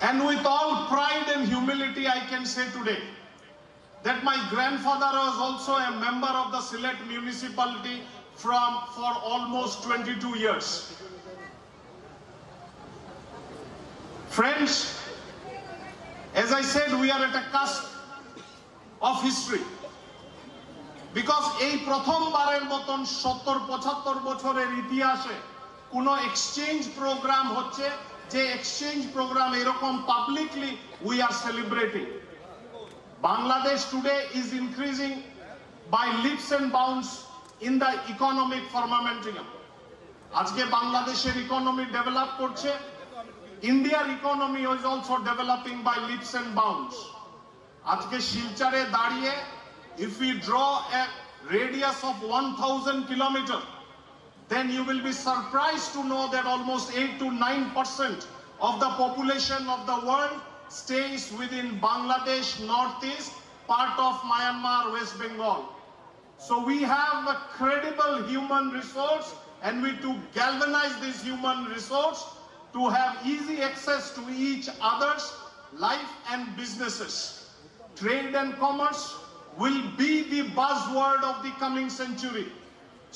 And with all pride and humility, I can say today that my grandfather was also a member of the Sylhet municipality for almost 22 years. Friends, as I said, we are at a cusp of history. Because এই প্রথমবারের মতন 70-75 বছরের ইতিহাসে কোনো exchange programme হচ্ছে, যে exchange programme এরকম publicly we are celebrating. Bangladesh today is increasing by leaps and bounds in the economic firmamentum. আজকে বাংলাদেশের ইকোনমি ডেভেলপ করছে, ইন্ডিয়ার economy is also developing by leaps and bounds. আজকে শিলচরে দাঁড়িয়ে if we draw a radius of 1000 kilometers, then you will be surprised to know that almost 8 to 9% of the population of the world stays within Bangladesh, Northeast, part of Myanmar, West Bengal. So we have a credible human resource, and we to galvanize this human resource to have easy access to each other's life and businesses. Trade and commerce will be the buzzword of the coming century.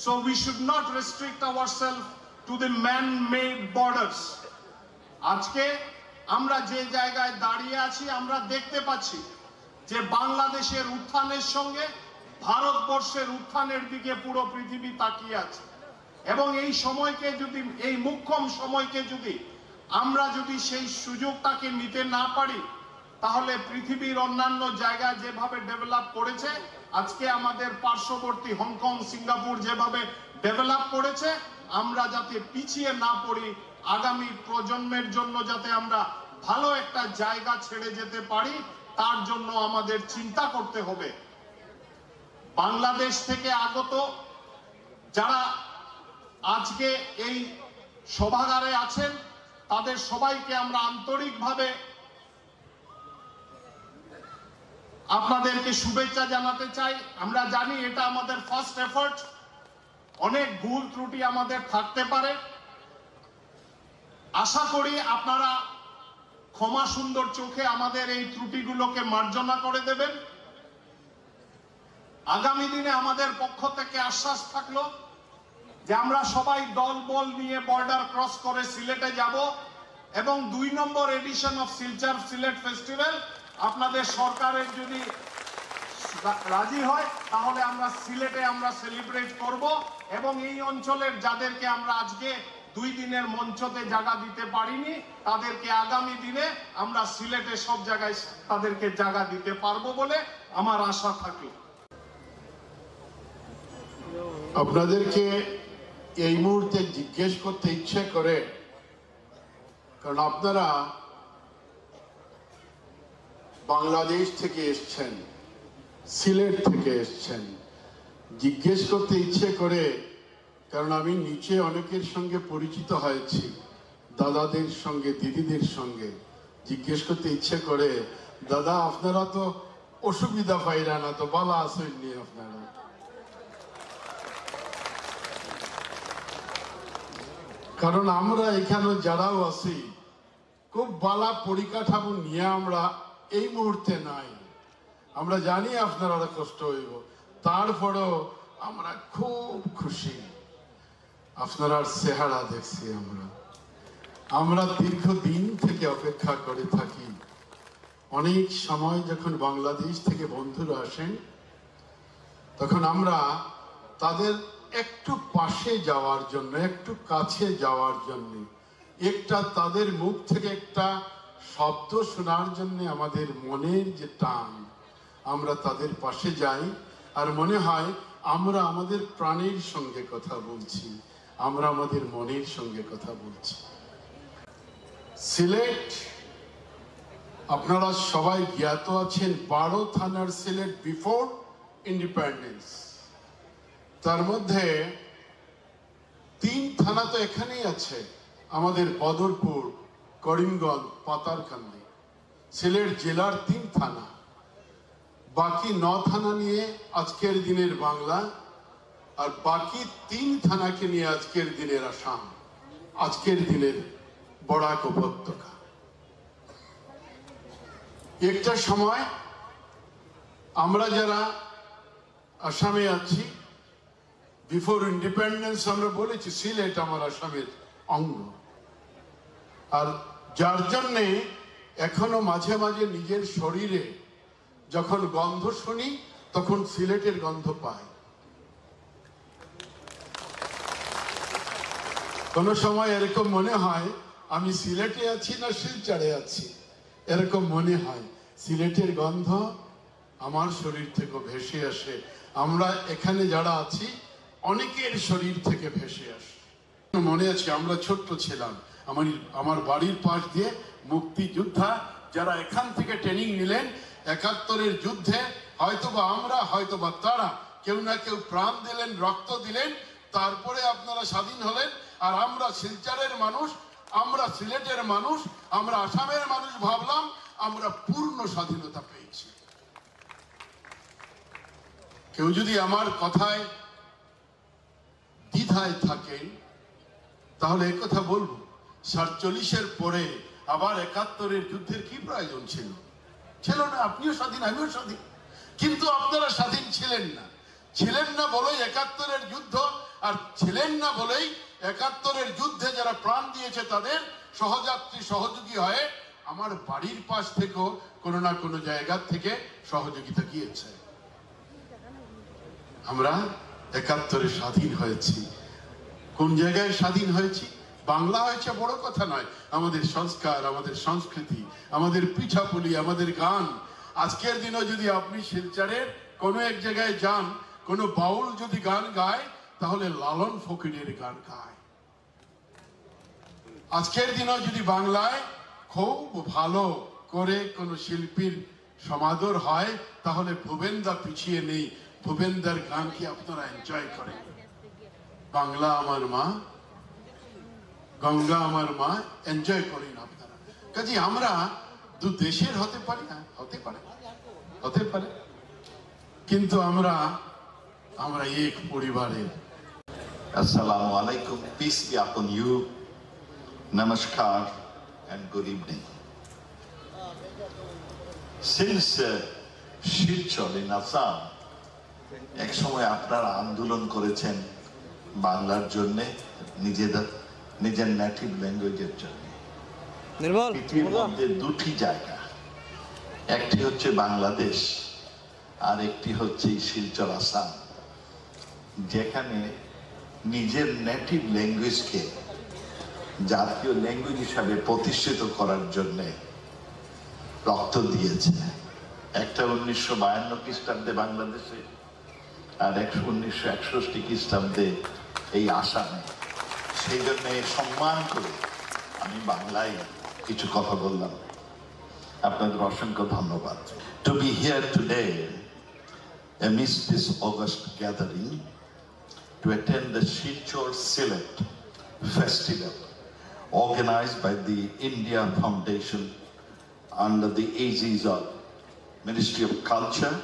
So we should not restrict ourselves to the man-made borders. আজকে আমরা যে জায়গায় দাঁড়িয়ে আছি, আমরা দেখতে পাচ্ছি যে বাংলাদেশের উত্থানের সঙ্গে ভারতবর্ষের উত্থানের দিকে পুরো পৃথিবী তাকিয়ে আছে। এবং এই সময়কে যদি, এই মোক্ষম সময়কে যদি আমরা যদি সেই সুযোগটাকে নিতে না পারি, তাহলে পৃথিবীর অন্যান্য জায়গা যেভাবে ডেভেলপ করেছে, আজকে আমাদের পার্শ্ববর্তী হংকং, সিঙ্গাপুর যেভাবে ডেভেলপ করেছে, আমরা যাতে পিছিয়ে না পড়ি, আগামী প্রজন্মের জন্য যাতে আমরা ভালো একটা জায়গা ছেড়ে যেতে পারি, তার জন্য আমাদের চিন্তা করতে হবে। বাংলাদেশ থেকে আগত যারা আজকে এই সভাগারে আছেন, তাদের সবাইকে আমরা আন্তরিকভাবে আপনাদেরকে শুভেচ্ছা জানাতে চাই। আমরা জানি এটা আমাদের ফার্স্ট এফর্ট, অনেক ভুল ত্রুটি আমাদের থাকতে পারে। আশা করি আপনারা ক্ষমা সুন্দর চোখে আমাদের এই ত্রুটিগুলোকে মার্জনা করে দেবেন। আগামী দিনে আমাদের পক্ষ থেকে আশ্বাস থাকলো যে আমরা সবাই দল বল নিয়ে বর্ডার ক্রস করে সিলেটে যাব, এবং 2 নম্বর edition of Silchar Sylhet festival আপনাদের সরকারের যদি রাজি হয়, তাহলে আমরা সিলেটে আমরা সেলিব্রেট করব। এবং এই অঞ্চলের যাদেরকে আমরা আজকে 2 দিনের মঞ্চতে জায়গা দিতে পারিনি, তাদেরকে আগামী দিনে আমরা সিলেটে সব জায়গায় তাদেরকে জায়গা দিতে পারবো বলে আমার আশা থাকে। আপনাদেরকে এই মুহূর্তে জিজ্ঞেস করতে ইচ্ছে করে, কারণ আপনারা বাংলাদেশ থেকে এসছেন, সিলেট থেকে এসছেন, জিজ্ঞেস করতে ইচ্ছে করে, কারণ আমি নিচে অনেকের সঙ্গে পরিচিত হয়েছি, দাদাদের সঙ্গে, দিদিদের সঙ্গে। জিজ্ঞেস করতে ইচ্ছে করে, দাদা আপনারা তো অসুবিধা পাইরা না তো, বালা আসেননি আপনারা? কারণ আমরা এখানে যারাও আছি, খুব বালা পরিকাঠামো নিয়ে আমরা এই মুহূর্তে নাই। আমরা জানি আপনারা কষ্ট হইব, তারপরেও আমরা খুব খুশি আপনার চেহারা দেখছি। আমরা দীর্ঘদিন থেকে অপেক্ষা করে থাকি। অনেক সময় যখন বাংলাদেশ থেকে বন্ধুরা আসেন, তখন আমরা তাদের একটু পাশে যাওয়ার জন্য, একটু কাছে যাওয়ার জন্য, একটা তাদের মুখ থেকে একটা শব্দ শোনার জন্য আমাদের মনের যে টান, আমরা তাদের পাশে যাই, আর মনে হয় আমরা আমাদের প্রাণের সঙ্গে কথা বলছি, আমরা আমাদের মনের সঙ্গে কথা বলছি। সিলেট আপনারা সবাই জ্ঞাত আছেন, 12 থানার সিলেট বিফোর ইন্ডিপেন্ডেন্স। তার মধ্যে 3 থানা তো এখানেই আছে, আমাদের বদরপুর, করিমগঞ্জ, পাতারকান্দি। সিলেট জেলার 3 থানা, বাকি 9 থানা নিয়ে আজকের দিনের বাংলা, আর বাকি 3 থানাকে নিয়ে আজকের দিনের আসাম, আজকের দিনের বরাক উপত্যকা। একটা সময় আমরা যারা আসামে আছি, বিফোর ইন্ডিপেন্ডেন্স আমরা বলেছি সিলেট আমার আসামের অঙ্গ, আর যার জন্যে এখনো মাঝে মাঝে নিজের শরীরে যখন গন্ধ শুনি তখন সিলেটের গন্ধ পাই। কোনো সময় এরকম মনে হয় আমি সিলেটে আছি না শিলচরে আছি, এরকম মনে হয়। সিলেটের গন্ধ আমার শরীর থেকে ভেসে আসে। আমরা এখানে যারা আছি অনেকের শরীর থেকে ভেসে আসে। মনে আছে আমরা ছোট্ট ছিলাম, আমার বাড়ির পাশ দিয়ে মুক্তিযোদ্ধা যারা এখান থেকে ট্রেনিং নিলেন ৭১-এর যুদ্ধে, হয়তোবা আমরা হয়তোবা তারা কেউ না কেউ প্রাণ দিলেন, রক্ত দিলেন, তারপরে আপনারা স্বাধীন হলেন। আর আমরা শিলচরের মানুষ, আমরা সিলেটের মানুষ, আমরা আসামের মানুষ ভাবলাম আমরা পূর্ণ স্বাধীনতা পেয়েছি। কেউ যদি আমার কথায় দ্বিধায় থাকেন তাহলে একথা বলবো, ৪৭-এর পরে আবার ৭১-এর যুদ্ধের কি প্রয়োজন ছিল? ছিল না। আপনিও স্বাধীন, আমিও স্বাধীন, কিন্তু আপনারা স্বাধীন ছিলেন না। ছিলেন না বলেই ৭১-এর যুদ্ধ, আর ছিলেন না বলেই ৭১-এর যুদ্ধে যারা প্রাণ দিয়েছে তাদের সহযাত্রী সহযোগী হয়ে আমার বাড়ির পাশ থেকেও কোনো না কোনো জায়গা থেকে সহযোগিতা গিয়েছে। আমরা ৭১-এ স্বাধীন হয়েছি। কোন জায়গায় স্বাধীন হয়েছি? বাংলা হয়েছে বড় কথা নয়, আমাদের সংস্কার, আমাদের সংস্কৃতি, আমাদের পিঠাপুলি, আমাদের গান। আজকের দিনে যদি আপনি শিলচরের কোনো এক জায়গায় যান, কোনো বাউল যদি গান গায় তাহলে লালন ফকিরের গান গায়। আজকের দিনে যদি বাংলায় খুব ভালো করে কোনো শিল্পীর সমাদর হয় তাহলে ভুবেনদা পিছিয়ে নেই, ভুবেনদার গান কি আপনারা এনজয় করেন? বাংলা আমার মা, গঙ্গা আমার মা এনজয় করেন আপনারা। কাজে আমরা দু দেশের হতে পারি না, হতে পারে, কিন্তু আমরা এক পরিবারের। Assalamu alaikum, peace be upon you, namaskar and good evening. Since Silchar in Assam, এক সময় আপনারা আন্দোলন করেছেন বাংলার জন্য, নিজের নেটিভ ল্যাঙ্গুয়েজের জন্য। পৃথিবীর মধ্যে দুটি জায়গা, একটি হচ্ছে বাংলাদেশ আর একটি হচ্ছে শিলচর আসাম, যেখানে নিজের নেটিভ ল্যাঙ্গুয়েজকে জাতীয় ল্যাঙ্গুয়েজ হিসাবে প্রতিষ্ঠিত করার জন্য রক্ত দিয়েছে। একটা ১৯৫২ খ্রিস্টাব্দে বাংলাদেশে, আর ১৯৬১ খ্রিস্টাব্দে এই আসামে। সেই জন্য সম্মান করে আমি বাংলায় কিছু কথা বললাম। আপনাদের অসংখ্য ধন্যবাদ। To be here today amidst this August gathering to attend the Silchar Silet festival organized by the India Foundation under the aegis of Ministry of Culture,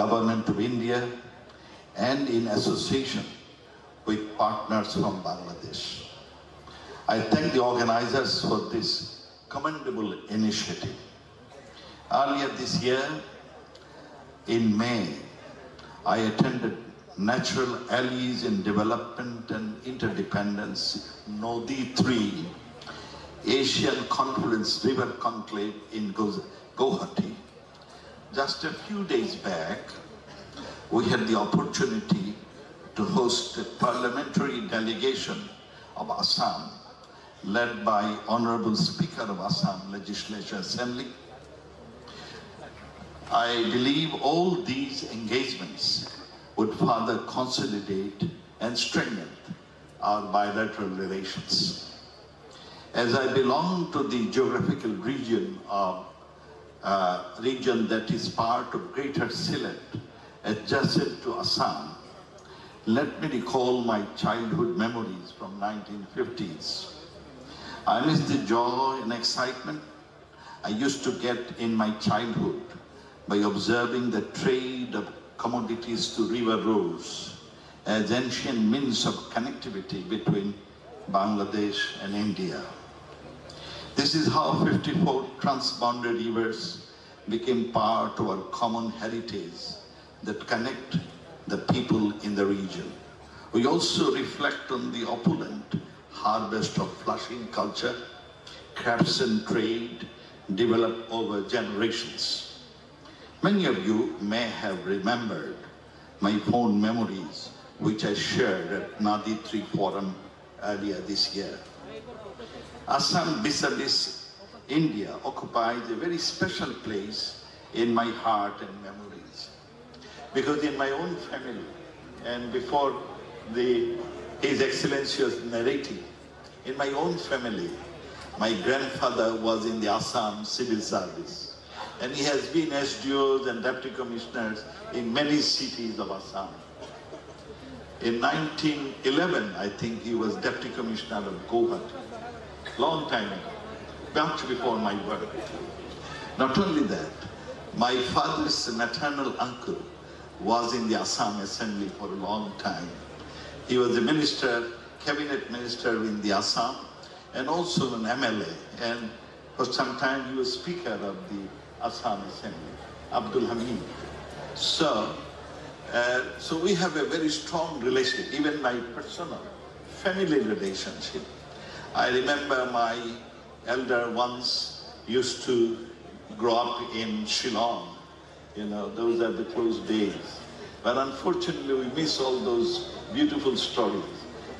Government of India, and in association with partners from Bangladesh. I thank the organizers for this commendable initiative. Earlier this year, in May, I attended Natural Allies in Development and Interdependence, Nodi 3, Asian Conference River Conclave in Guwahati. Just a few days back, we had the opportunity to host a parliamentary delegation of Assam, led by Honorable Speaker of Assam Legislature Assembly. I believe all these engagements would further consolidate and strengthen our bilateral relations. As I belong to the geographical region that is part of Greater Silet, adjacent to Assam, let me recall my childhood memories from 1950s. I miss the joy and excitement I used to get in my childhood by observing the trade of commodities to river roads as ancient means of connectivity between Bangladesh and India. This is how 54 transboundary rivers became part of our common heritage that connect the people in the region. We also reflect on the opulent harvest of Flushing culture, crafts and trade developed over generations. Many of you may have remembered my fond memories which I shared at Nadi Tree Forum earlier this year. Assam vis-a-vis India occupies a very special place in my heart and memories. Because in my own family, and before His Excellency was narrating, in my own family, my grandfather was in the Assam civil service. And he has been SDOs and deputy commissioners in many cities of Assam. In 1911, I think he was deputy commissioner of Guwahati. Long time ago, much before my birth. Not only that, my father's maternal uncle was in the Assam Assembly for a long time. He was a minister, cabinet minister in the Assam, and also an MLA. And for some time he was speaker of the Assam Assembly, Abdul Hamid. So we have a very strong relationship, even my personal family relationship. I remember my elder once used to grow up in Shillong. You know, those are the close days. But unfortunately, we miss all those beautiful stories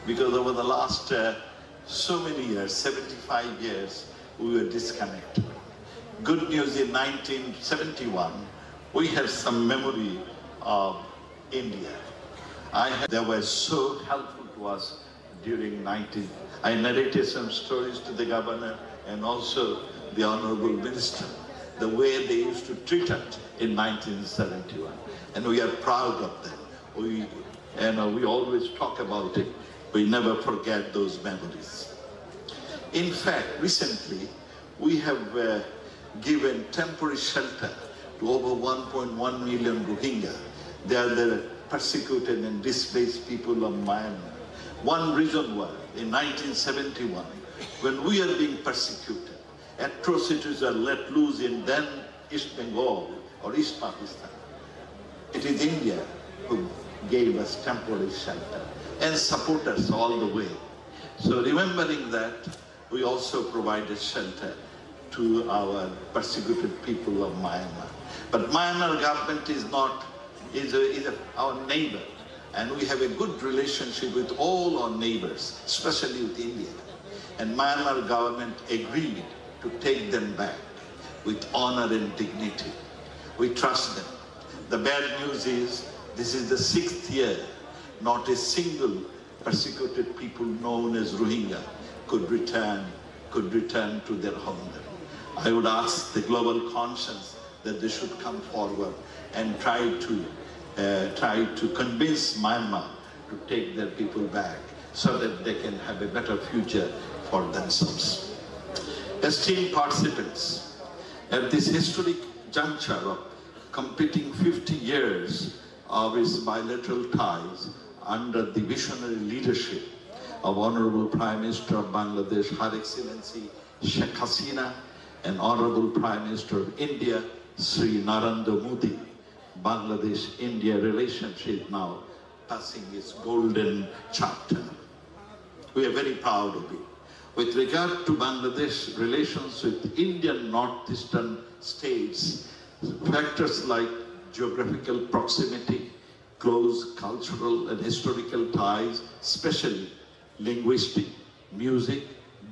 because over the last so many years, 75 years, we were disconnected. Good news, in 1971, we have some memory of India. They were so helpful to us during I narrated some stories to the governor and also the honorable minister, the way they used to treat us in 1971. And we are proud of them. We always talk about it. We never forget those memories. In fact, recently, we have given temporary shelter to over 1.1 million Rohingya. They are the persecuted and displaced people of Myanmar. One reason was, in 1971, when we are being persecuted, atrocities are let loose in then East Bengal or East Pakistan. It is India who gave us temporary shelter and support us all the way. So remembering that, we also provided shelter to our persecuted people of Myanmar. But Myanmar government is our neighbor, and we have a good relationship with all our neighbors, especially with India. And Myanmar government agreed to take them back with honor and dignity. We trust them. The bad news is, this is the 6th year, not a single persecuted people known as Rohingya could return to their homeland. I would ask the global conscience that they should come forward and try to convince Myanmar to take their people back so that they can have a better future for themselves. Esteemed participants, at this historic juncture of completing 50 years of its bilateral ties under the visionary leadership of Honorable Prime Minister of Bangladesh, Her Excellency Sheikh Hasina, and Honorable Prime Minister of India, Sri Narendra Modi, Bangladesh-India relationship now passing its golden chapter. We are very proud of it. With regard to Bangladesh relations with Indian northeastern states, factors like geographical proximity, close cultural and historical ties, especially linguistic, music,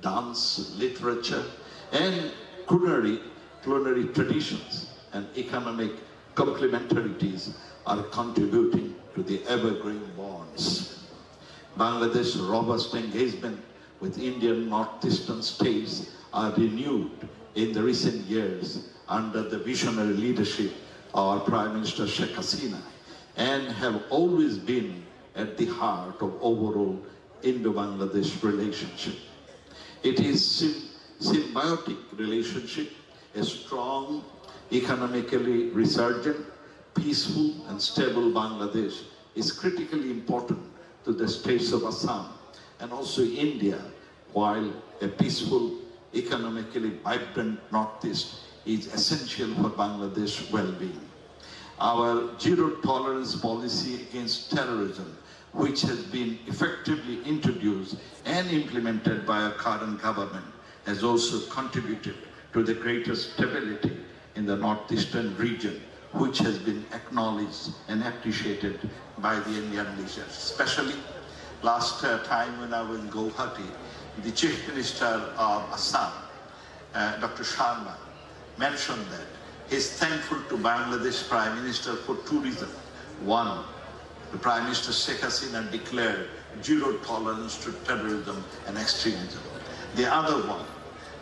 dance, literature, and culinary traditions and economic complementarities are contributing to the evergreen bonds. Bangladesh's robust engagement with Indian northeastern states are renewed in the recent years under the visionary leadership of our Prime Minister Sheikh Hasina, and have always been at the heart of overall Indo-Bangladesh relationship. It is symbiotic relationship, a strong, economically resurgent, peaceful and stable Bangladesh is critically important to the states of Assam and also India, while a peaceful, economically vibrant Northeast is essential for Bangladesh well-being. Our zero tolerance policy against terrorism, which has been effectively introduced and implemented by our current government, has also contributed to the greater stability in the northeastern region, which has been acknowledged and appreciated by the Indian leaders. Especially last time when I was in Guwahati, the Chief Minister of Assam, Dr. Sharma, mentioned that he is thankful to Bangladesh Prime Minister for two reasons. One, the Prime Minister Sheikh Hasina declared zero tolerance to terrorism and extremism. The other one,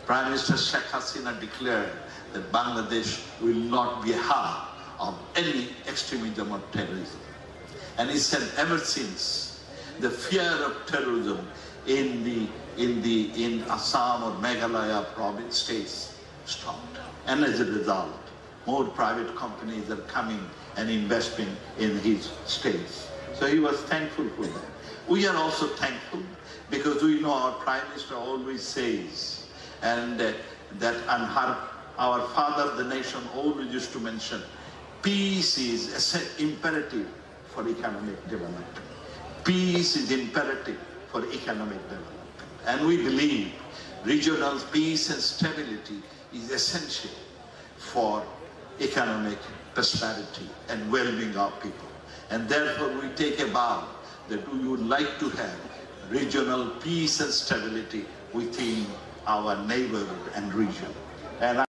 Prime Minister Sheikh Hasina declared that Bangladesh will not be a hub of any extremism or terrorism. And he said ever since, the fear of terrorism in Assam or Meghalaya province states stopped. And as a result, more private companies are coming and investing in his states. So he was thankful for that. We are also thankful because we know our Prime Minister always says, and our father, the nation, always used to mention, peace is imperative for economic development. Peace is imperative for economic development. And we believe regional peace and stability is essential for economic prosperity and well-being of people. And therefore we take a vow that we would like to have regional peace and stability within our neighborhood and region. And